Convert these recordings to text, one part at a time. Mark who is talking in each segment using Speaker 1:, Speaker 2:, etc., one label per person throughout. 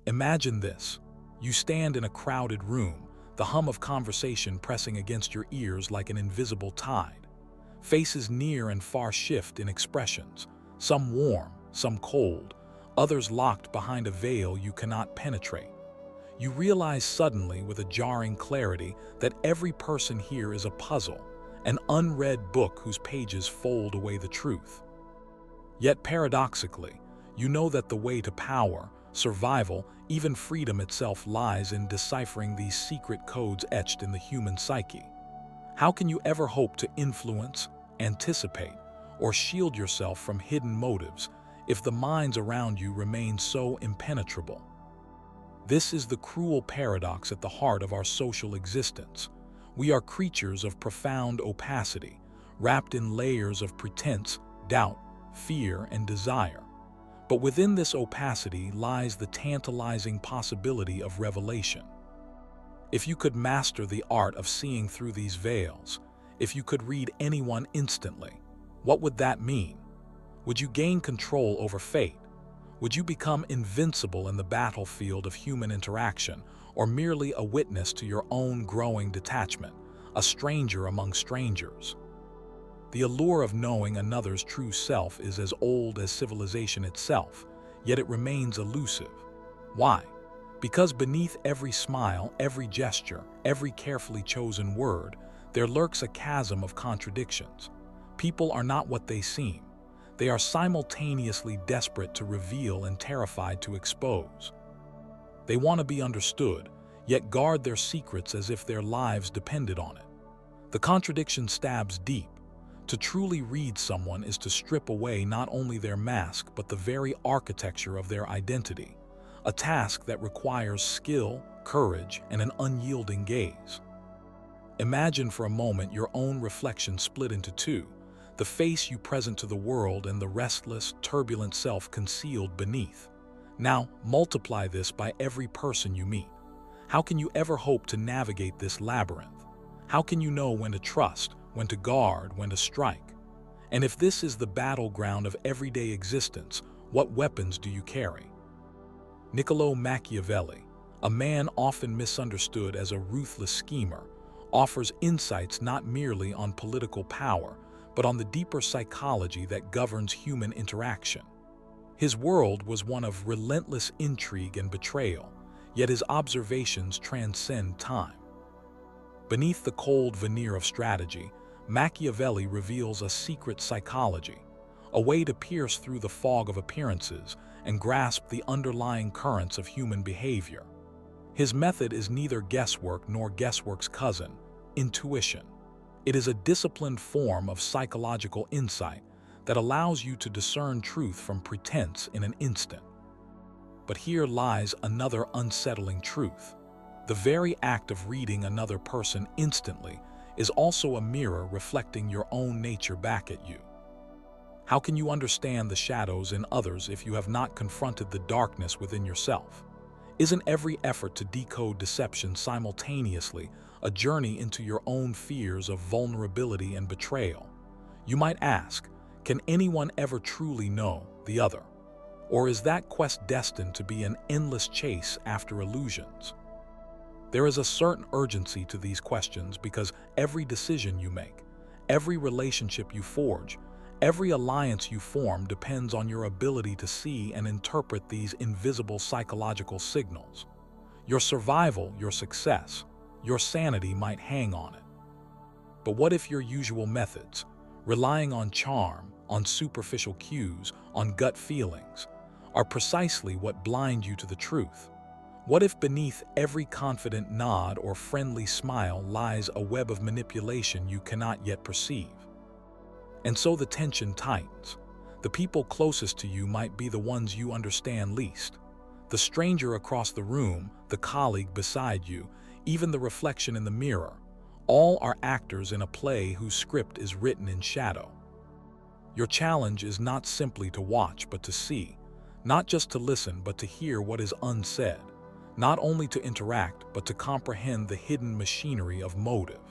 Speaker 1: Imagine this. You stand in a crowded room, the hum of conversation pressing against your ears like an invisible tide. Faces near and far shift in expressions, some warm, some cold, others locked behind a veil you cannot penetrate. You realize suddenly with a jarring clarity that every person here is a puzzle, an unread book whose pages fold away the truth. Yet paradoxically, you know that the way to power, survival, even freedom itself lies in deciphering these secret codes etched in the human psyche. How can you ever hope to influence, anticipate, or shield yourself from hidden motives if the minds around you remain so impenetrable? This is the cruel paradox at the heart of our social existence. We are creatures of profound opacity, wrapped in layers of pretense, doubt, fear, and desire. But within this opacity lies the tantalizing possibility of revelation. If you could master the art of seeing through these veils, if you could read anyone instantly, what would that mean? Would you gain control over fate? Would you become invincible in the battlefield of human interaction, or merely a witness to your own growing detachment, a stranger among strangers? The allure of knowing another's true self is as old as civilization itself, yet it remains elusive. Why? Because beneath every smile, every gesture, every carefully chosen word, there lurks a chasm of contradictions. People are not what they seem. They are simultaneously desperate to reveal and terrified to expose. They want to be understood, yet guard their secrets as if their lives depended on it. The contradiction stabs deep. To truly read someone is to strip away not only their mask but the very architecture of their identity, a task that requires skill, courage, and an unyielding gaze. Imagine for a moment your own reflection split into two, the face you present to the world and the restless, turbulent self concealed beneath. Now, multiply this by every person you meet. How can you ever hope to navigate this labyrinth? How can you know when to trust, when to guard, when to strike? And if this is the battleground of everyday existence, what weapons do you carry? Niccolo Machiavelli, a man often misunderstood as a ruthless schemer, offers insights not merely on political power, but on the deeper psychology that governs human interaction. His world was one of relentless intrigue and betrayal, yet his observations transcend time. Beneath the cold veneer of strategy, Machiavelli reveals a secret psychology, a way to pierce through the fog of appearances and grasp the underlying currents of human behavior. His method is neither guesswork nor guesswork's cousin, intuition. It is a disciplined form of psychological insight that allows you to discern truth from pretense in an instant. But here lies another unsettling truth. The very act of reading another person instantly is also a mirror reflecting your own nature back at you. How can you understand the shadows in others if you have not confronted the darkness within yourself? Isn't every effort to decode deception simultaneously a journey into your own fears of vulnerability and betrayal? You might ask, can anyone ever truly know the other? Or is that quest destined to be an endless chase after illusions? There is a certain urgency to these questions because every decision you make, every relationship you forge, every alliance you form depends on your ability to see and interpret these invisible psychological signals. Your survival, your success, your sanity might hang on it. But what if your usual methods, relying on charm, on superficial cues, on gut feelings, are precisely what blind you to the truth? What if beneath every confident nod or friendly smile lies a web of manipulation you cannot yet perceive? And so the tension tightens. The people closest to you might be the ones you understand least. The stranger across the room, the colleague beside you, even the reflection in the mirror, all are actors in a play whose script is written in shadow. Your challenge is not simply to watch but to see, not just to listen but to hear what is unsaid, not only to interact but to comprehend the hidden machinery of motive.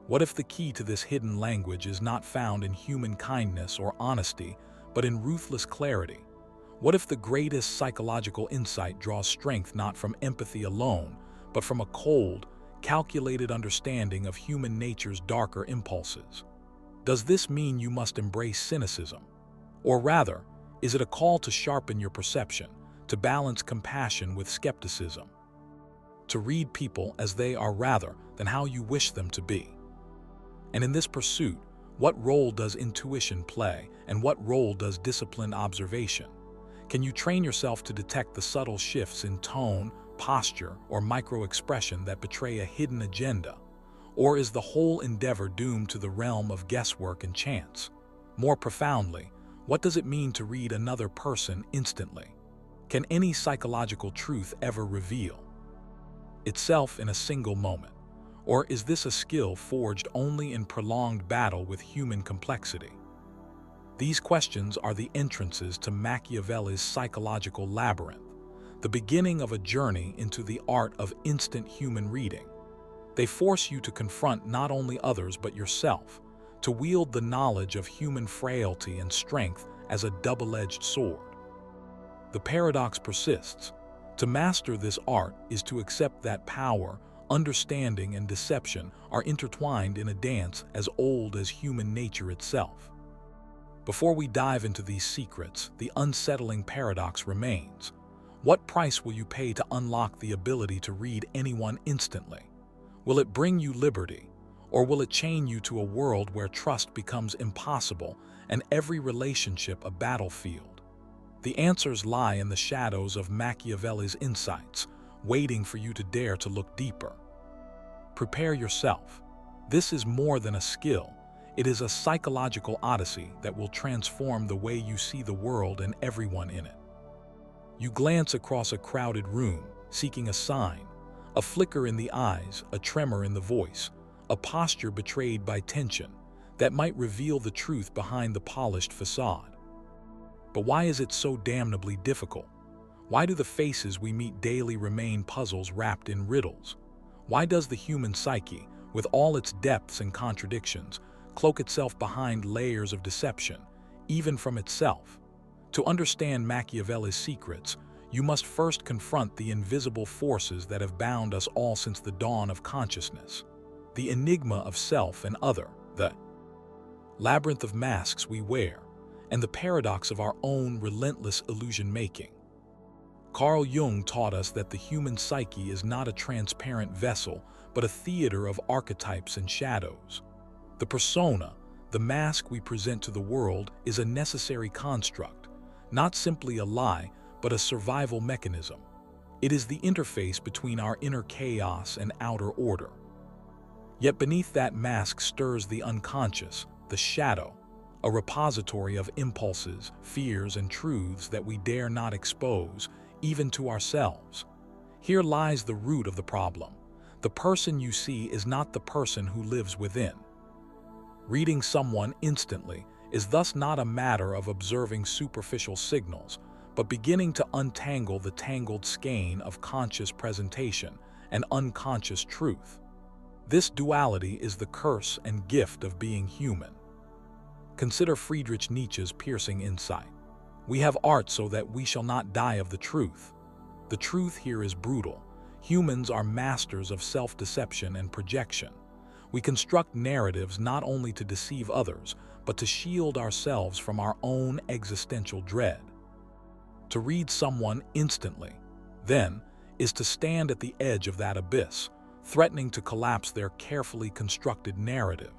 Speaker 1: What if the key to this hidden language is not found in human kindness or honesty, but in ruthless clarity? What if the greatest psychological insight draws strength not from empathy alone, but from a cold, calculated understanding of human nature's darker impulses? Does this mean you must embrace cynicism? Or rather, is it a call to sharpen your perception, to balance compassion with skepticism, to read people as they are rather than how you wish them to be? And in this pursuit, what role does intuition play, and what role does disciplined observation? Can you train yourself to detect the subtle shifts in tone, posture, or micro-expression that betray a hidden agenda? Or is the whole endeavor doomed to the realm of guesswork and chance? More profoundly, what does it mean to read another person instantly? Can any psychological truth ever reveal itself in a single moment? Or is this a skill forged only in prolonged battle with human complexity? These questions are the entrances to Machiavelli's psychological labyrinth, the beginning of a journey into the art of instant human reading. They force you to confront not only others but yourself, to wield the knowledge of human frailty and strength as a double-edged sword. The paradox persists. To master this art is to accept that power, understanding, and deception are intertwined in a dance as old as human nature itself. Before we dive into these secrets, the unsettling paradox remains. What price will you pay to unlock the ability to read anyone instantly? Will it bring you liberty, or will it chain you to a world where trust becomes impossible and every relationship a battlefield? The answers lie in the shadows of Machiavelli's insights, waiting for you to dare to look deeper. Prepare yourself. This is more than a skill. It is a psychological odyssey that will transform the way you see the world and everyone in it. You glance across a crowded room, seeking a sign, a flicker in the eyes, a tremor in the voice, a posture betrayed by tension that might reveal the truth behind the polished facade. But why is it so damnably difficult? Why do the faces we meet daily remain puzzles wrapped in riddles? Why does the human psyche, with all its depths and contradictions, cloak itself behind layers of deception, even from itself? To understand Machiavelli's secrets, you must first confront the invisible forces that have bound us all since the dawn of consciousness. The enigma of self and other, the labyrinth of masks we wear, and the paradox of our own relentless illusion-making. Carl Jung taught us that the human psyche is not a transparent vessel, but a theater of archetypes and shadows. The persona, the mask we present to the world, is a necessary construct, not simply a lie, but a survival mechanism. It is the interface between our inner chaos and outer order. Yet beneath that mask stirs the unconscious, the shadow, a repository of impulses, fears, and truths that we dare not expose, even to ourselves. Here lies the root of the problem. The person you see is not the person who lives within. Reading someone instantly is thus not a matter of observing superficial signals, but beginning to untangle the tangled skein of conscious presentation and unconscious truth. This duality is the curse and gift of being human. Consider Friedrich Nietzsche's piercing insight. We have art so that we shall not die of the truth. The truth here is brutal. Humans are masters of self-deception and projection. We construct narratives not only to deceive others, but to shield ourselves from our own existential dread. To read someone instantly, then, is to stand at the edge of that abyss, threatening to collapse their carefully constructed narrative.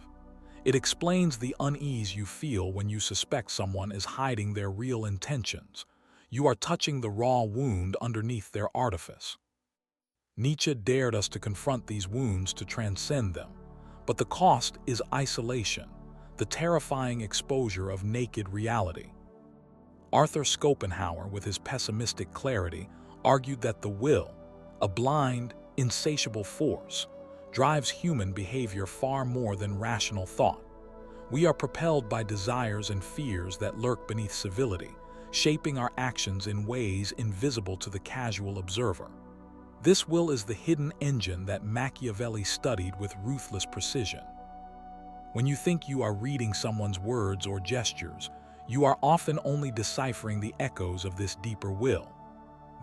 Speaker 1: It explains the unease you feel when you suspect someone is hiding their real intentions. You are touching the raw wound underneath their artifice. Nietzsche dared us to confront these wounds to transcend them, but the cost is isolation, the terrifying exposure of naked reality. Arthur Schopenhauer, with his pessimistic clarity, argued that the will, a blind, insatiable force, drives human behavior far more than rational thought. We are propelled by desires and fears that lurk beneath civility, shaping our actions in ways invisible to the casual observer. This will is the hidden engine that Machiavelli studied with ruthless precision. When you think you are reading someone's words or gestures, you are often only deciphering the echoes of this deeper will.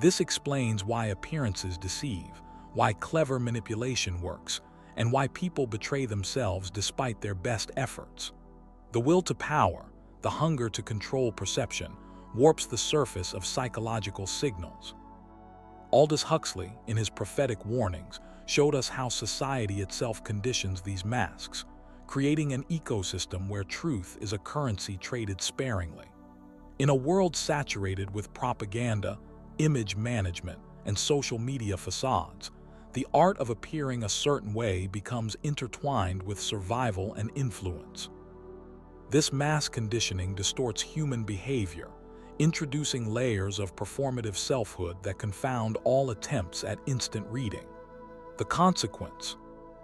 Speaker 1: This explains why appearances deceive, why clever manipulation works, and why people betray themselves despite their best efforts. The will to power, the hunger to control perception, warps the surface of psychological signals. Aldous Huxley, in his prophetic warnings, showed us how society itself conditions these masks, creating an ecosystem where truth is a currency traded sparingly. In a world saturated with propaganda, image management, and social media facades, the art of appearing a certain way becomes intertwined with survival and influence. This mass conditioning distorts human behavior, introducing layers of performative selfhood that confound all attempts at instant reading. The consequence: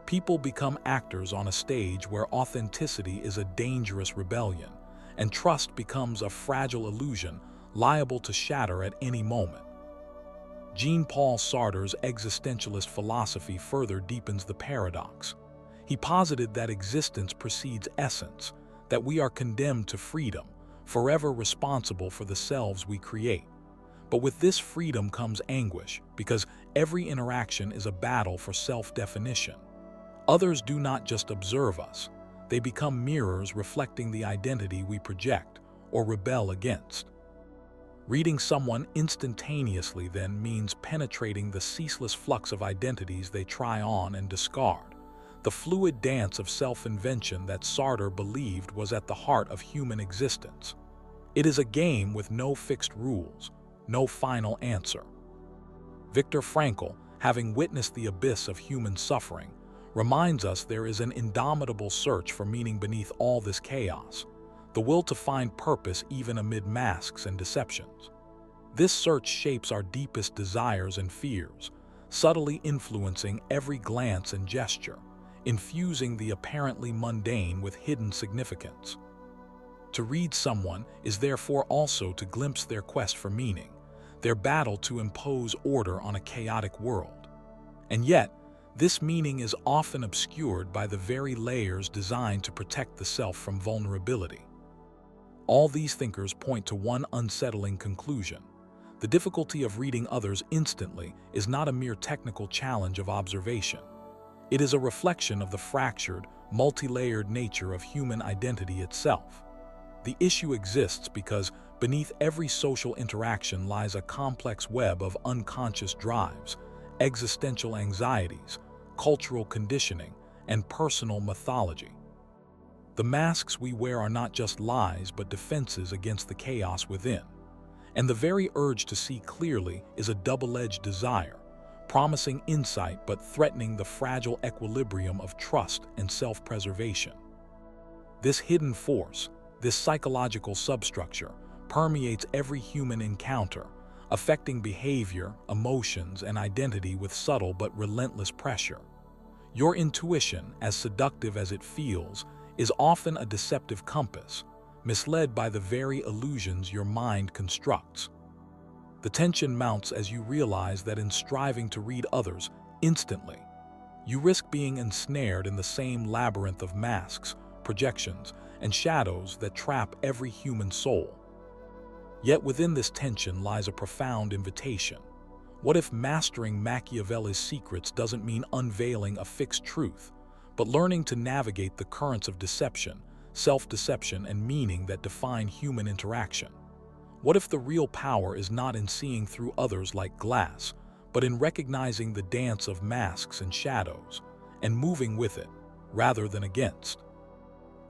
Speaker 1: people become actors on a stage where authenticity is a dangerous rebellion, and trust becomes a fragile illusion liable to shatter at any moment. Jean-Paul Sartre's existentialist philosophy further deepens the paradox. He posited that existence precedes essence, that we are condemned to freedom, forever responsible for the selves we create. But with this freedom comes anguish, because every interaction is a battle for self-definition. Others do not just observe us, they become mirrors reflecting the identity we project or rebel against. Reading someone instantaneously then means penetrating the ceaseless flux of identities they try on and discard, the fluid dance of self-invention that Sartre believed was at the heart of human existence. It is a game with no fixed rules, no final answer. Viktor Frankl, having witnessed the abyss of human suffering, reminds us there is an indomitable search for meaning beneath all this chaos, the will to find purpose even amid masks and deceptions. This search shapes our deepest desires and fears, subtly influencing every glance and gesture, infusing the apparently mundane with hidden significance. To read someone is therefore also to glimpse their quest for meaning, their battle to impose order on a chaotic world. And yet, this meaning is often obscured by the very layers designed to protect the self from vulnerability. All these thinkers point to one unsettling conclusion: the difficulty of reading others instantly is not a mere technical challenge of observation. It is a reflection of the fractured, multi-layered nature of human identity itself. The issue exists because beneath every social interaction lies a complex web of unconscious drives, existential anxieties, cultural conditioning, and personal mythology. The masks we wear are not just lies but defenses against the chaos within. And the very urge to see clearly is a double-edged desire, promising insight but threatening the fragile equilibrium of trust and self-preservation. This hidden force, this psychological substructure, permeates every human encounter, affecting behavior, emotions, and identity with subtle but relentless pressure. Your intuition, as seductive as it feels, is often a deceptive compass, misled by the very illusions your mind constructs. The tension mounts as you realize that in striving to read others instantly, you risk being ensnared in the same labyrinth of masks, projections, and shadows that trap every human soul. Yet within this tension lies a profound invitation. What if mastering Machiavelli's secrets doesn't mean unveiling a fixed truth, but learning to navigate the currents of deception, self-deception, and meaning that define human interaction? What if the real power is not in seeing through others like glass, but in recognizing the dance of masks and shadows, and moving with it, rather than against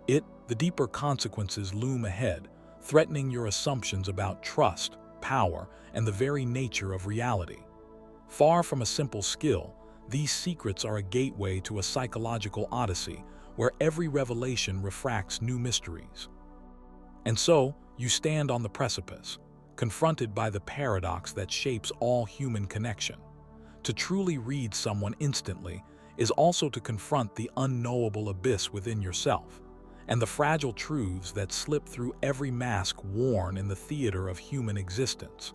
Speaker 1: it? The deeper consequences loom ahead, threatening your assumptions about trust, power, and the very nature of reality. Far from a simple skill, these secrets are a gateway to a psychological odyssey where every revelation refracts new mysteries. And so, you stand on the precipice, confronted by the paradox that shapes all human connection. To truly read someone instantly is also to confront the unknowable abyss within yourself, and the fragile truths that slip through every mask worn in the theater of human existence.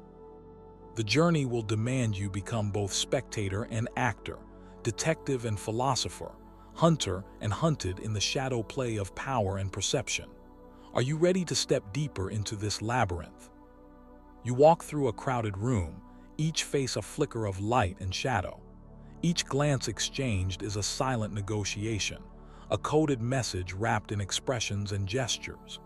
Speaker 1: The journey will demand you become both spectator and actor, detective and philosopher, hunter and hunted in the shadow play of power and perception. Are you ready to step deeper into this labyrinth? You walk through a crowded room, each face a flicker of light and shadow. Each glance exchanged is a silent negotiation, a coded message wrapped in expressions and gestures.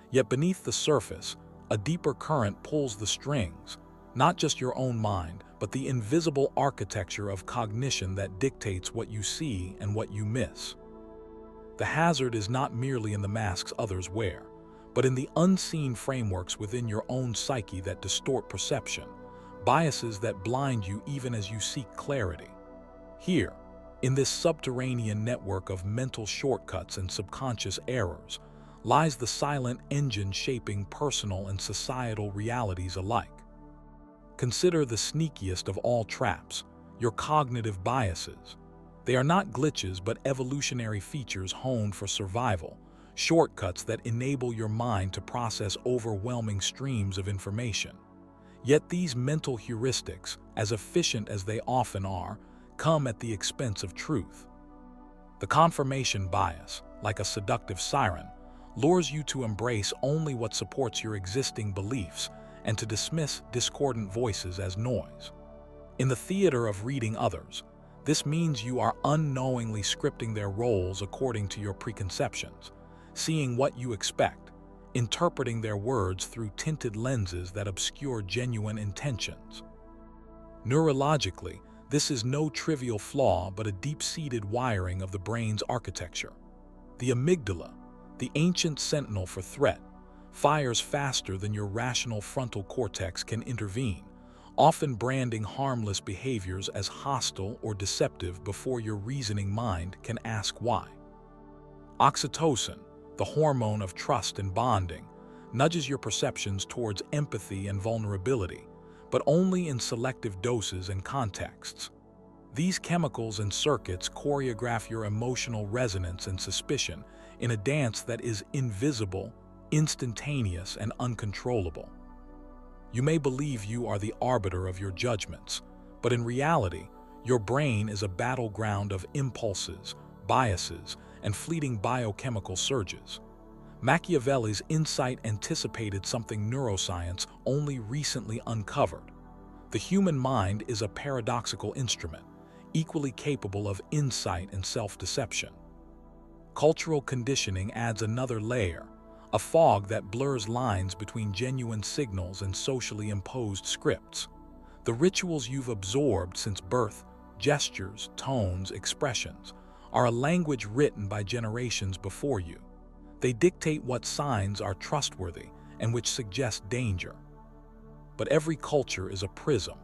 Speaker 1: Yet beneath the surface, a deeper current pulls the strings, not just your own mind, but the invisible architecture of cognition that dictates what you see and what you miss. The hazard is not merely in the masks others wear, but in the unseen frameworks within your own psyche that distort perception, biases that blind you even as you seek clarity. Here, in this subterranean network of mental shortcuts and subconscious errors, lies the silent engine shaping personal and societal realities alike. Consider the sneakiest of all traps, your cognitive biases. They are not glitches but evolutionary features honed for survival, shortcuts that enable your mind to process overwhelming streams of information. Yet these mental heuristics, as efficient as they often are, come at the expense of truth. The confirmation bias, like a seductive siren, lures you to embrace only what supports your existing beliefs and to dismiss discordant voices as noise. In the theater of reading others, this means you are unknowingly scripting their roles according to your preconceptions, seeing what you expect, interpreting their words through tinted lenses that obscure genuine intentions. Neurologically, this is no trivial flaw but a deep-seated wiring of the brain's architecture. The amygdala, the ancient sentinel for threat, fires faster than your rational frontal cortex can intervene, often branding harmless behaviors as hostile or deceptive before your reasoning mind can ask why. Oxytocin, the hormone of trust and bonding, nudges your perceptions towards empathy and vulnerability, but only in selective doses and contexts. These chemicals and circuits choreograph your emotional resonance and suspicion in a dance that is invisible, instantaneous, and uncontrollable. You may believe you are the arbiter of your judgments, but in reality, your brain is a battleground of impulses, biases, and fleeting biochemical surges. Machiavelli's insight anticipated something neuroscience only recently uncovered. The human mind is a paradoxical instrument, equally capable of insight and self-deception. Cultural conditioning adds another layer, a fog that blurs lines between genuine signals and socially imposed scripts. The rituals you've absorbed since birth, gestures, tones, expressions, are a language written by generations before you. They dictate what signs are trustworthy and which suggest danger. But every culture is a prism,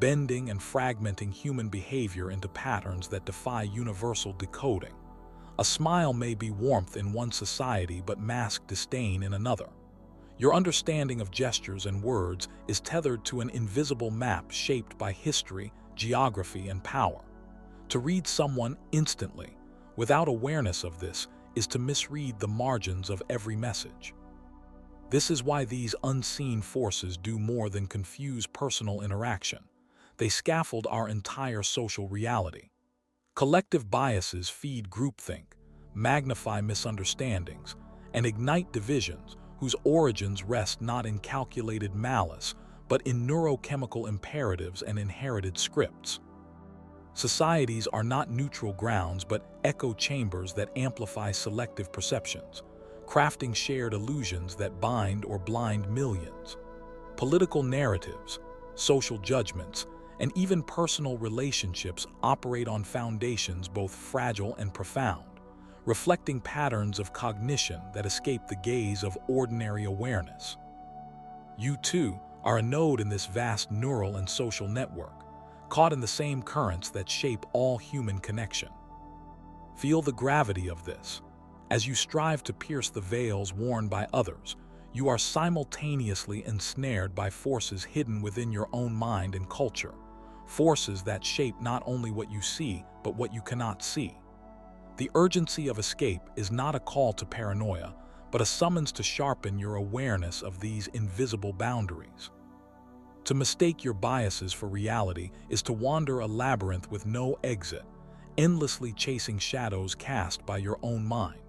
Speaker 1: bending and fragmenting human behavior into patterns that defy universal decoding. A smile may be warmth in one society but mask disdain in another. Your understanding of gestures and words is tethered to an invisible map shaped by history, geography, and power. To read someone instantly, without awareness of this, is to misread the margins of every message. This is why these unseen forces do more than confuse personal interaction. They scaffold our entire social reality. Collective biases feed groupthink, magnify misunderstandings, and ignite divisions whose origins rest not in calculated malice, but in neurochemical imperatives and inherited scripts. Societies are not neutral grounds but echo chambers that amplify selective perceptions, crafting shared illusions that bind or blind millions. Political narratives, social judgments, and even personal relationships operate on foundations both fragile and profound, reflecting patterns of cognition that escape the gaze of ordinary awareness. You, too, are a node in this vast neural and social network, caught in the same currents that shape all human connection. Feel the gravity of this. As you strive to pierce the veils worn by others, you are simultaneously ensnared by forces hidden within your own mind and culture, forces that shape not only what you see, but what you cannot see. The urgency of escape is not a call to paranoia, but a summons to sharpen your awareness of these invisible boundaries. To mistake your biases for reality is to wander a labyrinth with no exit, endlessly chasing shadows cast by your own mind.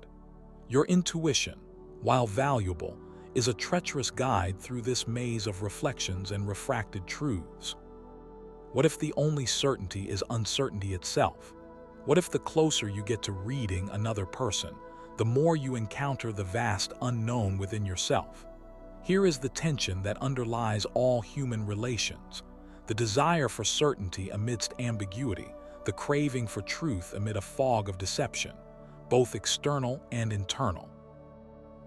Speaker 1: Your intuition, while valuable, is a treacherous guide through this maze of reflections and refracted truths. What if the only certainty is uncertainty itself? What if the closer you get to reading another person, the more you encounter the vast unknown within yourself? Here is the tension that underlies all human relations: the desire for certainty amidst ambiguity, the craving for truth amid a fog of deception, both external and internal.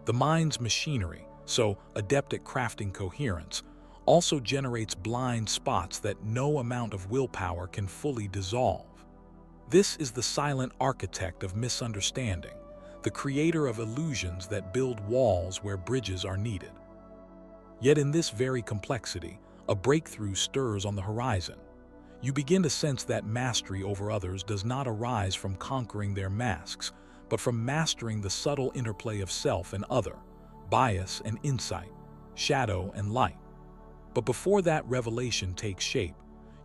Speaker 1: The mind's machinery, so adept at crafting coherence, also generates blind spots that no amount of willpower can fully dissolve. This is the silent architect of misunderstanding, the creator of illusions that build walls where bridges are needed. Yet in this very complexity, a breakthrough stirs on the horizon. You begin to sense that mastery over others does not arise from conquering their masks, but from mastering the subtle interplay of self and other, bias and insight, shadow and light. But before that revelation takes shape,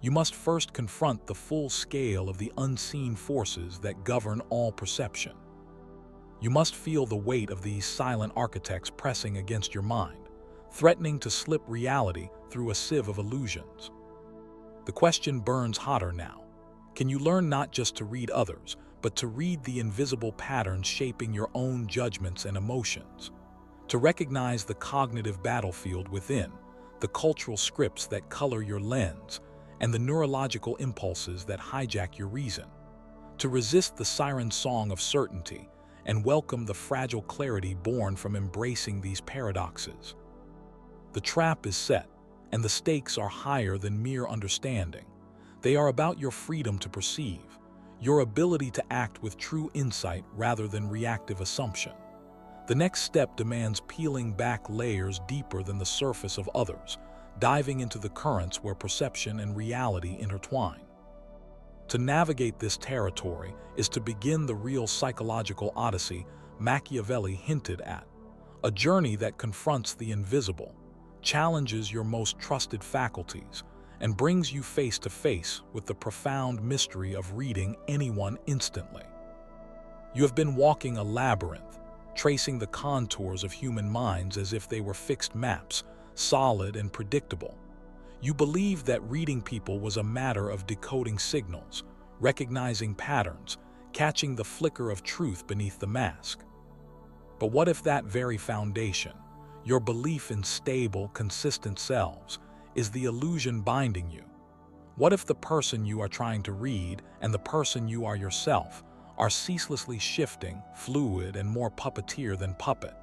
Speaker 1: you must first confront the full scale of the unseen forces that govern all perception. You must feel the weight of these silent architects pressing against your mind, threatening to slip reality through a sieve of illusions. The question burns hotter now. Can you learn not just to read others, but to read the invisible patterns shaping your own judgments and emotions? To recognize the cognitive battlefield within, the cultural scripts that color your lens, and the neurological impulses that hijack your reason? To resist the siren song of certainty and welcome the fragile clarity born from embracing these paradoxes? The trap is set, and the stakes are higher than mere understanding. They are about your freedom to perceive, your ability to act with true insight rather than reactive assumption. The next step demands peeling back layers deeper than the surface of others, diving into the currents where perception and reality intertwine. To navigate this territory is to begin the real psychological odyssey Machiavelli hinted at, a journey that confronts the invisible, challenges your most trusted faculties, and brings you face to face with the profound mystery of reading anyone instantly. You have been walking a labyrinth, tracing the contours of human minds as if they were fixed maps, solid and predictable. You believed that reading people was a matter of decoding signals, recognizing patterns, catching the flicker of truth beneath the mask. But what if that very foundation, your belief in stable, consistent selves, is the illusion binding you? What if the person you are trying to read and the person you are yourself are ceaselessly shifting, fluid, and more puppeteer than puppet?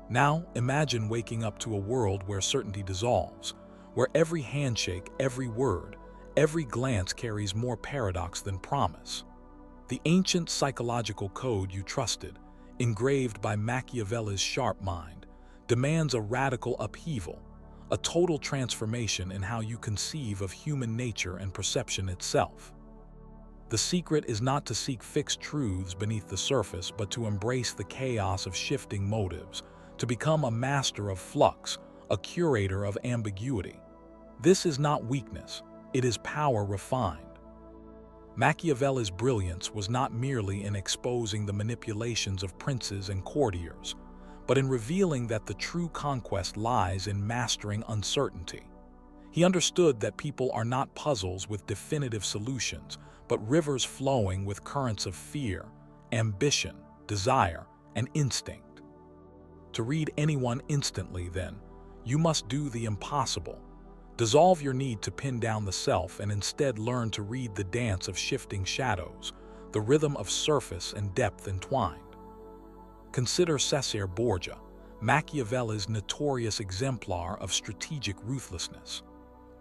Speaker 1: Now, imagine waking up to a world where certainty dissolves, where every handshake, every word, every glance carries more paradox than promise. The ancient psychological code you trusted, engraved by Machiavelli's sharp mind, demands a radical upheaval, a total transformation in how you conceive of human nature and perception itself. The secret is not to seek fixed truths beneath the surface, but to embrace the chaos of shifting motives, to become a master of flux, a curator of ambiguity. This is not weakness, it is power refined. Machiavelli's brilliance was not merely in exposing the manipulations of princes and courtiers, but in revealing that the true conquest lies in mastering uncertainty. He understood that people are not puzzles with definitive solutions, but rivers flowing with currents of fear, ambition, desire, and instinct. To read anyone instantly, then, you must do the impossible. Dissolve your need to pin down the self and instead learn to read the dance of shifting shadows, the rhythm of surface and depth entwined. Consider Cesare Borgia, Machiavelli's notorious exemplar of strategic ruthlessness.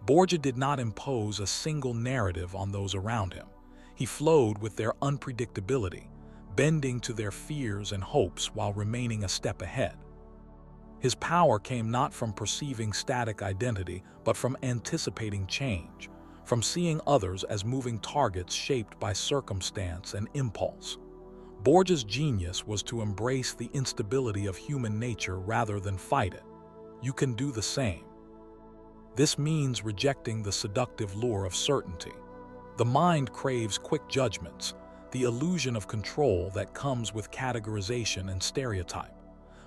Speaker 1: Borgia did not impose a single narrative on those around him. He flowed with their unpredictability, bending to their fears and hopes while remaining a step ahead. His power came not from perceiving static identity, but from anticipating change, from seeing others as moving targets shaped by circumstance and impulse. Borgia's genius was to embrace the instability of human nature rather than fight it. You can do the same. This means rejecting the seductive lure of certainty. The mind craves quick judgments, the illusion of control that comes with categorization and stereotype.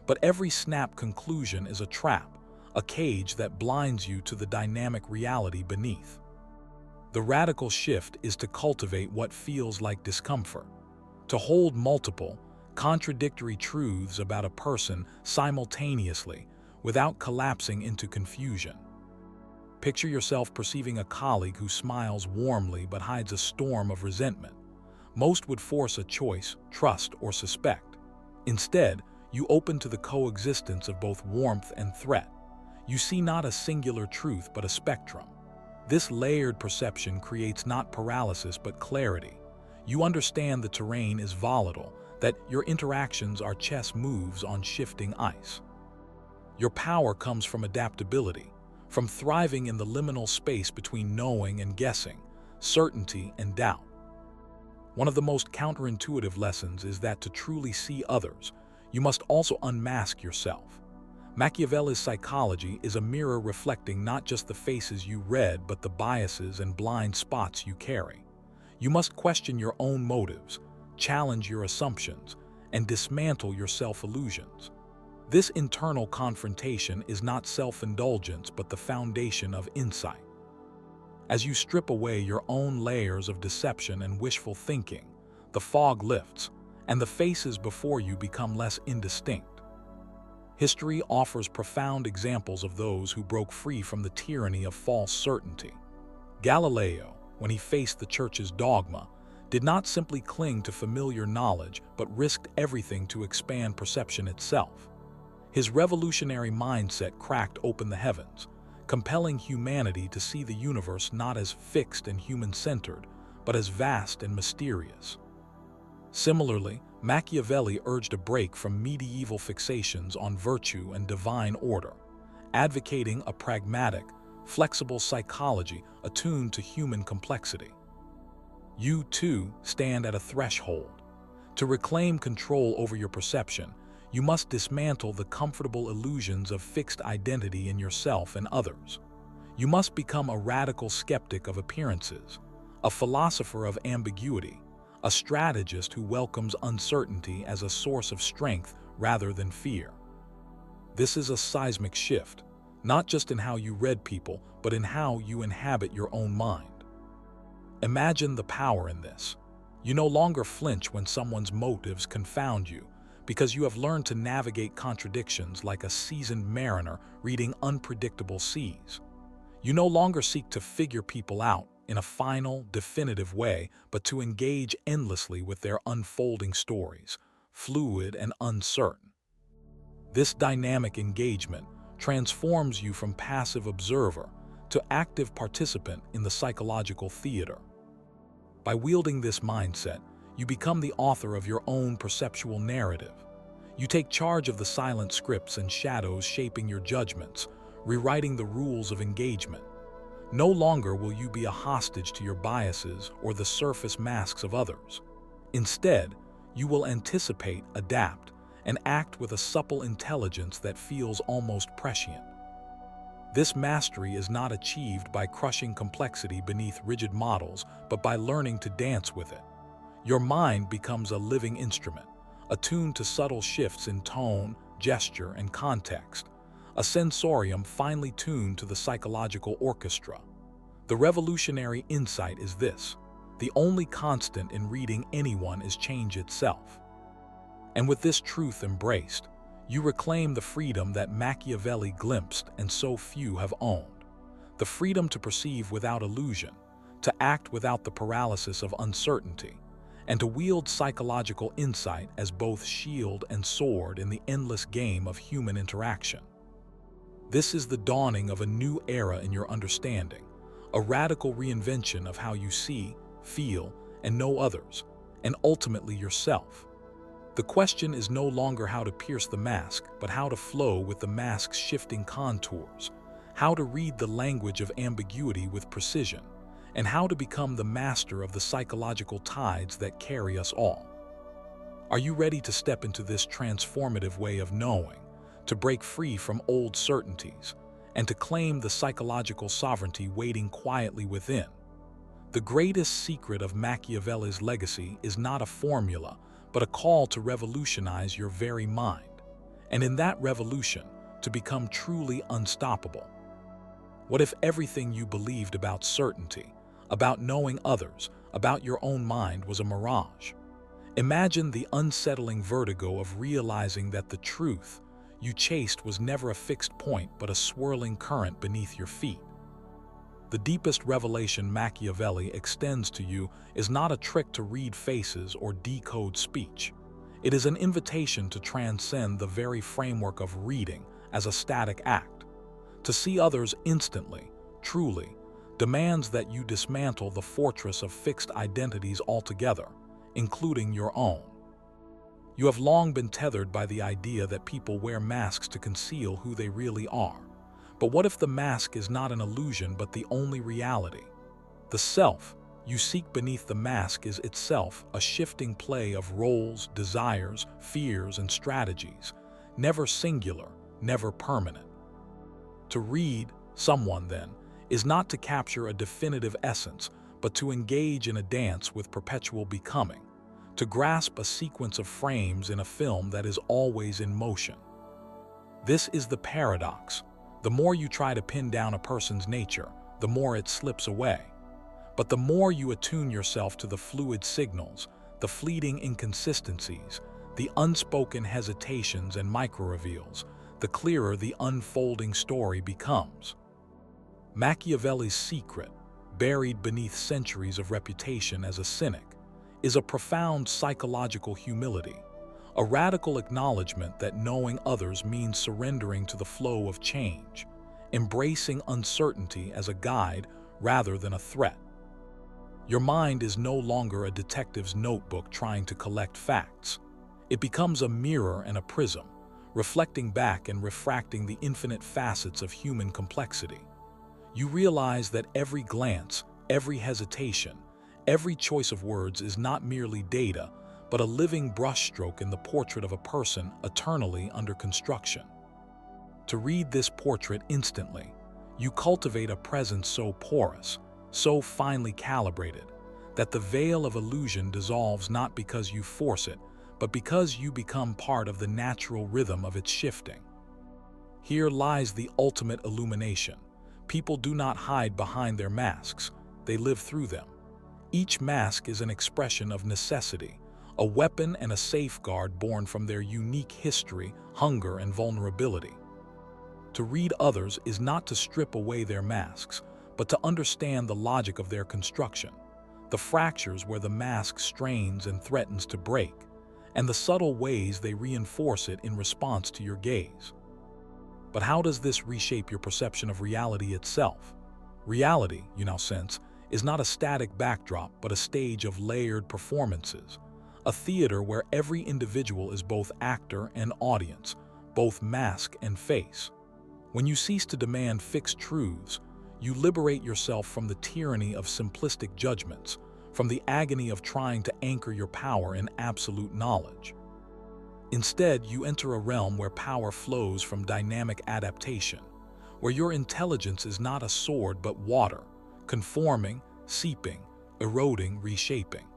Speaker 1: But every snap conclusion is a trap, a cage that blinds you to the dynamic reality beneath. The radical shift is to cultivate what feels like discomfort, to hold multiple, contradictory truths about a person simultaneously without collapsing into confusion. Picture yourself perceiving a colleague who smiles warmly but hides a storm of resentment. Most would force a choice, trust or suspect. Instead, you open to the coexistence of both warmth and threat. You see not a singular truth but a spectrum. This layered perception creates not paralysis but clarity. You understand the terrain is volatile, that your interactions are chess moves on shifting ice. Your power comes from adaptability, from thriving in the liminal space between knowing and guessing, certainty and doubt. One of the most counterintuitive lessons is that to truly see others, you must also unmask yourself. Machiavelli's psychology is a mirror reflecting not just the faces you read but the biases and blind spots you carry. You must question your own motives, challenge your assumptions, and dismantle your self-illusions. This internal confrontation is not self-indulgence but the foundation of insight. As you strip away your own layers of deception and wishful thinking, the fog lifts, and the faces before you become less indistinct. History offers profound examples of those who broke free from the tyranny of false certainty. Galileo, when he faced the Church's dogma, did not simply cling to familiar knowledge but risked everything to expand perception itself. His revolutionary mindset cracked open the heavens, compelling humanity to see the universe not as fixed and human-centered, but as vast and mysterious. Similarly, Machiavelli urged a break from medieval fixations on virtue and divine order, advocating a pragmatic, flexible psychology attuned to human complexity. You, too, stand at a threshold. To reclaim control over your perception, you must dismantle the comfortable illusions of fixed identity in yourself and others. You must become a radical skeptic of appearances, a philosopher of ambiguity, a strategist who welcomes uncertainty as a source of strength rather than fear. This is a seismic shift, not just in how you read people, but in how you inhabit your own mind. Imagine the power in this. You no longer flinch when someone's motives confound you, because you have learned to navigate contradictions like a seasoned mariner reading unpredictable seas. You no longer seek to figure people out in a final, definitive way, but to engage endlessly with their unfolding stories, fluid and uncertain. This dynamic engagement transforms you from passive observer to active participant in the psychological theater. By wielding this mindset, you become the author of your own perceptual narrative. You take charge of the silent scripts and shadows shaping your judgments, rewriting the rules of engagement. No longer will you be a hostage to your biases or the surface masks of others. Instead, you will anticipate, adapt, and act with a supple intelligence that feels almost prescient. This mastery is not achieved by crushing complexity beneath rigid models, but by learning to dance with it. Your mind becomes a living instrument, attuned to subtle shifts in tone, gesture, and context, a sensorium finely tuned to the psychological orchestra. The revolutionary insight is this: the only constant in reading anyone is change itself. And with this truth embraced, you reclaim the freedom that Machiavelli glimpsed and so few have owned. The freedom to perceive without illusion, to act without the paralysis of uncertainty, and to wield psychological insight as both shield and sword in the endless game of human interaction. This is the dawning of a new era in your understanding, a radical reinvention of how you see, feel, and know others, and ultimately yourself. The question is no longer how to pierce the mask, but how to flow with the mask's shifting contours, how to read the language of ambiguity with precision, and how to become the master of the psychological tides that carry us all. Are you ready to step into this transformative way of knowing, to break free from old certainties, and to claim the psychological sovereignty waiting quietly within? The greatest secret of Machiavelli's legacy is not a formula, but a call to revolutionize your very mind. and in that revolution, to become truly unstoppable. What if everything you believed about certainty, about knowing others, about your own mind was a mirage? Imagine the unsettling vertigo of realizing that the truth you chased was never a fixed point but a swirling current beneath your feet. The deepest revelation Machiavelli extends to you is not a trick to read faces or decode speech. It is an invitation to transcend the very framework of reading as a static act. To see others instantly, truly, demands that you dismantle the fortress of fixed identities altogether, including your own. You have long been tethered by the idea that people wear masks to conceal who they really are. But what if the mask is not an illusion but the only reality? The self you seek beneath the mask is itself a shifting play of roles, desires, fears, and strategies, never singular, never permanent. To read someone, then, is not to capture a definitive essence, but to engage in a dance with perpetual becoming, to grasp a sequence of frames in a film that is always in motion. This is the paradox. The more you try to pin down a person's nature, the more it slips away. But the more you attune yourself to the fluid signals, the fleeting inconsistencies, the unspoken hesitations and micro-reveals, the clearer the unfolding story becomes. Machiavelli's secret, buried beneath centuries of reputation as a cynic, is a profound psychological humility, a radical acknowledgement that knowing others means surrendering to the flow of change, embracing uncertainty as a guide rather than a threat. Your mind is no longer a detective's notebook trying to collect facts. It becomes a mirror and a prism, reflecting back and refracting the infinite facets of human complexity. You realize that every glance, every hesitation, every choice of words is not merely data, but a living brushstroke in the portrait of a person eternally under construction. To read this portrait instantly, you cultivate a presence so porous, so finely calibrated, that the veil of illusion dissolves not because you force it, but because you become part of the natural rhythm of its shifting. Here lies the ultimate illumination. People do not hide behind their masks, they live through them. Each mask is an expression of necessity, a weapon and a safeguard born from their unique history, hunger, and vulnerability. To read others is not to strip away their masks, but to understand the logic of their construction, the fractures where the mask strains and threatens to break, and the subtle ways they reinforce it in response to your gaze. But how does this reshape your perception of reality itself? Reality, you now sense, is not a static backdrop but a stage of layered performances, a theater where every individual is both actor and audience, both mask and face. When you cease to demand fixed truths, you liberate yourself from the tyranny of simplistic judgments, from the agony of trying to anchor your power in absolute knowledge. Instead, you enter a realm where power flows from dynamic adaptation, where your intelligence is not a sword but water, conforming, seeping, eroding, reshaping.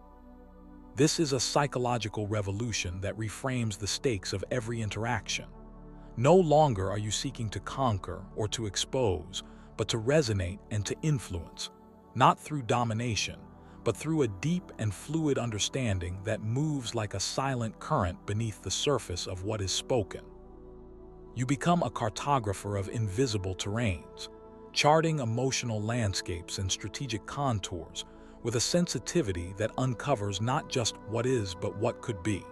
Speaker 1: This is a psychological revolution that reframes the stakes of every interaction. No longer are you seeking to conquer or to expose, but to resonate and to influence, not through domination, but through a deep and fluid understanding that moves like a silent current beneath the surface of what is spoken. You become a cartographer of invisible terrains, charting emotional landscapes and strategic contours with a sensitivity that uncovers not just what is but what could be.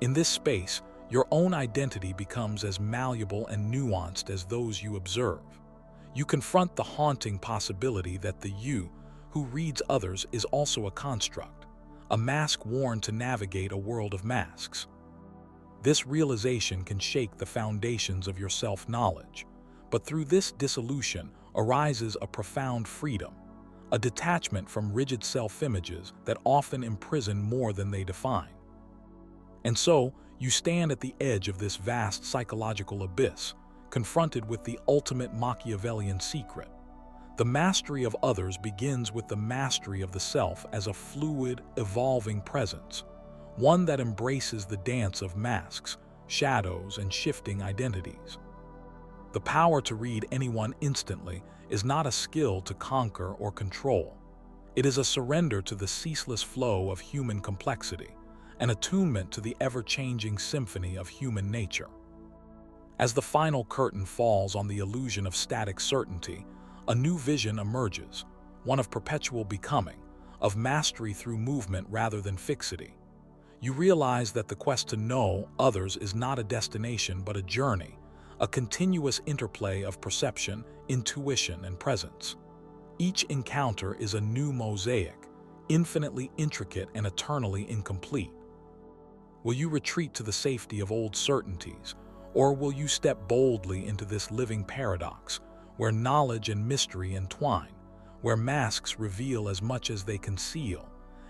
Speaker 1: In this space, your own identity becomes as malleable and nuanced as those you observe. You confront the haunting possibility that the you who reads others is also a construct, a mask worn to navigate a world of masks. This realization can shake the foundations of your self-knowledge, but through this dissolution arises a profound freedom, a detachment from rigid self-images that often imprison more than they define. And so, you stand at the edge of this vast psychological abyss, confronted with the ultimate Machiavellian secret. The mastery of others begins with the mastery of the self as a fluid, evolving presence, one that embraces the dance of masks, shadows, and shifting identities. The power to read anyone instantly is not a skill to conquer or control. It is a surrender to the ceaseless flow of human complexity, an attunement to the ever-changing symphony of human nature. As the final curtain falls on the illusion of static certainty, a new vision emerges, one of perpetual becoming, of mastery through movement rather than fixity. You realize that the quest to know others is not a destination but a journey, a continuous interplay of perception, intuition, and presence. Each encounter is a new mosaic, infinitely intricate and eternally incomplete. Will you retreat to the safety of old certainties, or will you step boldly into this living paradox, where knowledge and mystery entwine, where masks reveal as much as they conceal,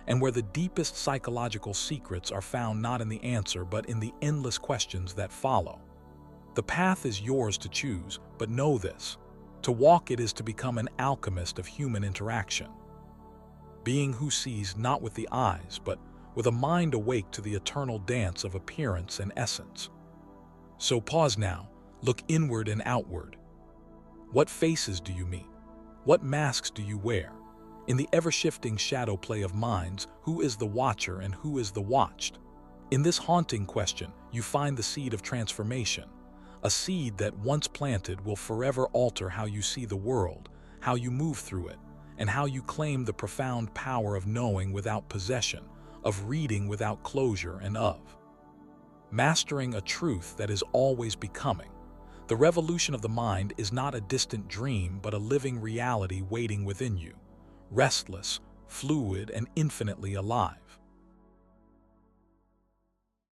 Speaker 1: and where the deepest psychological secrets are found not in the answer but in the endless questions that follow? The path is yours to choose, but know this: to walk it is to become an alchemist of human interaction. Being who sees not with the eyes, but with a mind awake to the eternal dance of appearance and essence. So pause now, look inward and outward. What faces do you meet? What masks do you wear? In the ever-shifting shadow play of minds, who is the watcher and who is the watched? In this haunting question, you find the seed of transformation, a seed that, once planted, will forever alter how you see the world, how you move through it, and how you claim the profound power of knowing without possession, of reading without closure, and of mastering a truth that is always becoming. The revolution of the mind is not a distant dream but a living reality waiting within you, restless, fluid, and infinitely alive.